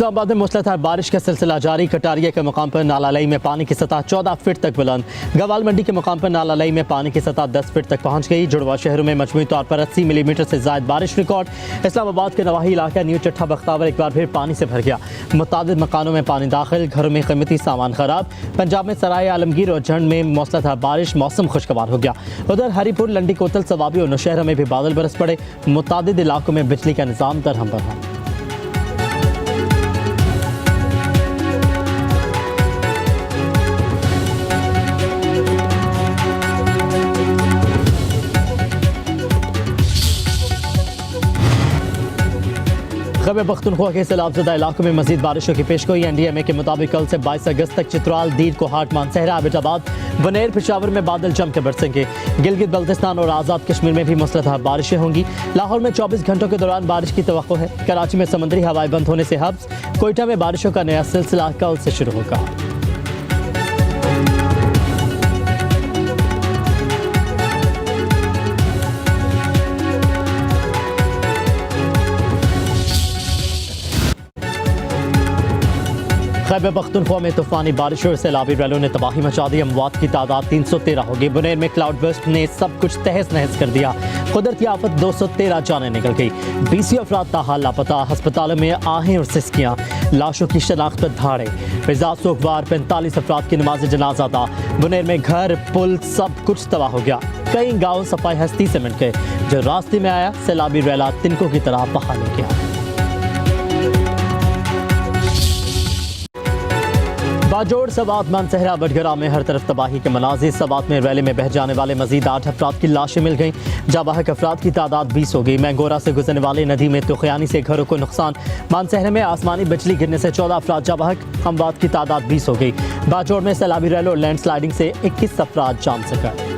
इस्लामाबाद में मूसलाधार बारिश का सिलसिला जारी। कटारिया के मुकाम पर नालालई में पानी की सतह 14 फीट तक बुलंद। गवाल मंडी के मुकाम पर नालालई में पानी की सतह 10 फीट तक पहुंच गई। जुड़वा शहरों में मजमूई तौर पर 80 मिलीमीटर से ज्यादा बारिश रिकॉर्ड। इस्लामाबाद के नवाही इलाका न्यू चट्ठा बख्तावर एक बार फिर पानी से भर गया। मुतादिद मकानों में पानी दाखिल, घरों में कीमती सामान खराब। पंजाब में सराय आलमगीर और झंड में मूसलाधार बारिश, मौसम खुशगवार हो गया। उधर हरीपुर, लंडी कोतल, सवाबी और नौशहरा में भी बादल बरस पड़े। मुतादिद इलाकों में बिजली का निज़ाम दरहम बरहम। खैबर पख्तूनख्वा के सैलाबज़दा इलाकों में मजीद बारिशों की पेशगोई। NDMA के मुताबिक कल से 22 अगस्त तक चित्राल, दीर, कोहाट, मानसहरा, एबटाबाद, बनेर, पेशावर में बादल जमकर बरसेंगे। गिलगित बल्तिस्तान और आज़ाद कश्मीर में भी मूसलाधार बारिशें होंगी। लाहौर में 24 घंटों के दौरान बारिश की तवक्को है। कराची में समुद्री हवाएं बंद होने से हब्स। कोयटा में बारिशों का नया सिलसिला कल से शुरू होगा। खैबर पख्तूनख्वा में तूफानी बारिश और सैलाबी रैलों ने तबाही मचा दी। अमवात की तादाद 313 होगी। बुनेर में क्लाउड बर्स्ट ने सब कुछ तहस नहस कर दिया। कुदरती आफत 213 जानें निकल गई। 20 अफराद ताहाल लापता। अस्पतालों में आहें और सिस्कियाँ। लाशों की शनाख्त पर धाड़े। फिजा सोगवार 45 अफराद की नमाज जनाजा था। बुनेर में घर, पुल, सब कुछ तबाह हो गया। कई गाँव सफाई हस्ती से मिट गए। जो रास्ते में आया सैलाबी रैला तिनकों की तरह बहा ले गया। बाजोड़, सवात, मानसहरा, बटगरा में हर तरफ तबाही के मनाजिर। सवात में रैली में बह जाने वाले मजीद 8 अफराद की लाशें मिल गईं। जाबाहक अफराद की तादाद 20 हो गई। मैंगोरा से गुजरने वाली नदी में तुखयानी से घरों को नुकसान। मानसहरा में आसमानी बिजली गिरने से 14 अफराद जाबाहक। अमवात की तादाद 20 हो गई। बाजोड़ में सैलाबी रैल और लैंड स्लाइडिंग से 21 अफराद जान से गए।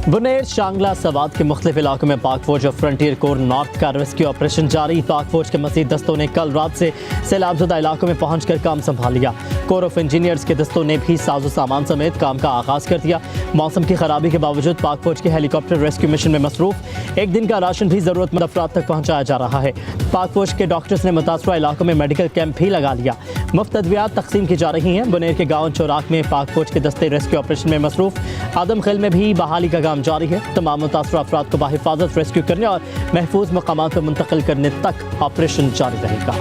बुनेर, शांगला, सवात के मुख्तलिफ इलाकों में पाक फौज और फ्रंटियर कोर नॉर्थ का रेस्क्यू ऑपरेशन जारी। पाक फौज के मजीद दस्तों ने कल रात से सैलाबज़दा इलाकों में पहुंचकर काम संभाल लिया। कोर ऑफ इंजीनियर्स के दस्तों ने भी साजो सामान समेत काम का आगाज़ कर दिया। मौसम की खराबी के बावजूद पाक फौज के हेलीकॉप्टर रेस्क्यू मिशन में मसरूफ। एक दिन का राशन भी ज़रूरतमंद अफराद तक पहुँचाया जा रहा है। पाक फौज के डॉक्टर्स ने मुतासरा इलाकों में मेडिकल कैंप भी लगा लिया। मुफ्त अद्वियात तकसीम की जा रही हैं। बुनेर के गाँव चौराक में पाक फौज के दस्ते रेस्क्यू ऑपरेशन में मसरूफ। आदम खेल में भी बहाली का काम जारी है। तमाम मुतासरा अफराद को बाहिफाजत रेस्क्यू करने और महफूज मकामात पर मुंतकिल करने तक ऑपरेशन जारी रहेगा।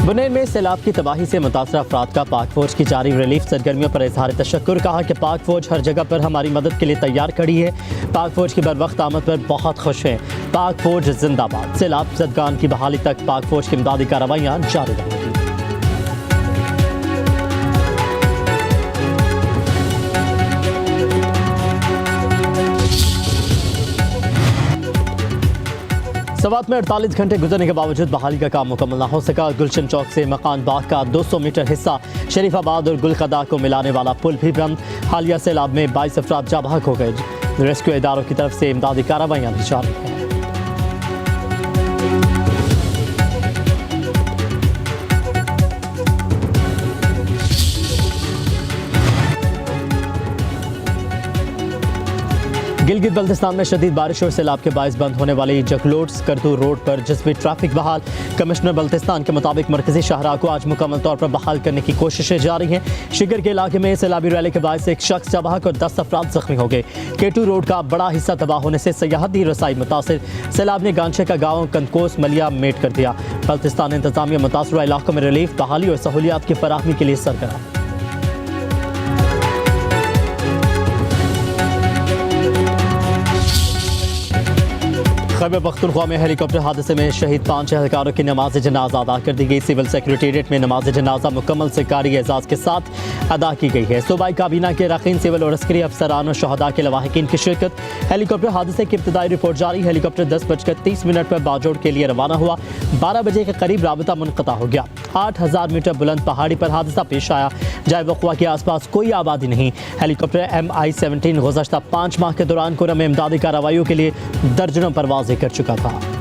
बुनेर में सैलाब की तबाही से मुतासरा अफराद का पाक फौज की जारी रिलीफ सरगर्मियों पर इजहार तशक्कुर। कहा कि पाक फौज हर जगह पर हमारी मदद के लिए तैयार खड़ी है। पाक फौज की बरवक्त आमद पर बहुत खुश हैं। पाक फौज जिंदाबाद। सैलाब ज़दगान की बहाली तक पाक फौज की इमदादी कार्रवाइयाँ जारी रहेंगी। सवात में 48 घंटे गुजरने के बावजूद बहाली का काम मुकम्मल न हो सका। गुलशन चौक से मकान बाग का 200 मीटर हिस्सा शरीफाबाद और गुलखदा को मिलाने वाला पुल भी बंद। हालिया सैलाब में 22 अफराद जाबाहक हो गए। रेस्क्यू इदारों की तरफ से इमदादी कार्रवाइयाँ भी जारी हैं। गिलगित बल्तिस्तान में शदीद बारिश और सैलाब के बायस बंद होने वाली जगलोट स्कर्दू रोड पर जज्बी ट्रैफिक बहाल। कमिश्नर बल्तिस्तान के मुताबिक मरकजी शाहरा को आज मुकम्मल तौर पर बहाल करने की कोशिशें जारी हैं। शिगर के इलाके में सैलाबी रैली के बायस एक शख्स जाबाहक और 10 अफराद जख्मी हो गए। केटू रोड का बड़ा हिस्सा तबाह होने से सयाहती रसाई मुतासिर। सैलाब ने गांचे का गाँव कंदकोस मलिया मेट कर दिया। बल्तिस्तान इंतजामिया मुतासरा इलाकों में रिलीफ, बहाली और सहूलियात की फराहमी के लिए सरगर्म। खैबर पख्तूनख्वा में हेलीकॉप्टर हादसे में शहीद 5 एहलकारों की नमाज जनाजा अदा कर दी गई। सिविल सेक्रेटेरिएट में नमाज जनाजा मुकम्मल सरकारी एजाज के साथ अदा की गई है। सूबाई काबीना के रकीन सिविल और अस्करी अफसरान और शहदा के लवाहिकीन की शिरकत। हेलीकॉप्टर हादसे की इब्तदाई रिपोर्ट जारी। हेलीकॉप्टर 10:30 पर बाजोड़ के लिए रवाना हुआ। 12 बजे के करीब राबता मुनक़ता हो गया। 8000 मीटर बुलंद पहाड़ी पर हादसा पेश आया। जय वक़वा के आसपास कोई आबादी नहीं। हेलीकॉप्टर MI-17 गुज़श्ता 5 माह के दौरान कुरम में इमदादी कार्रवाइयों के लिए दर्जनों परवाजें कर चुका था।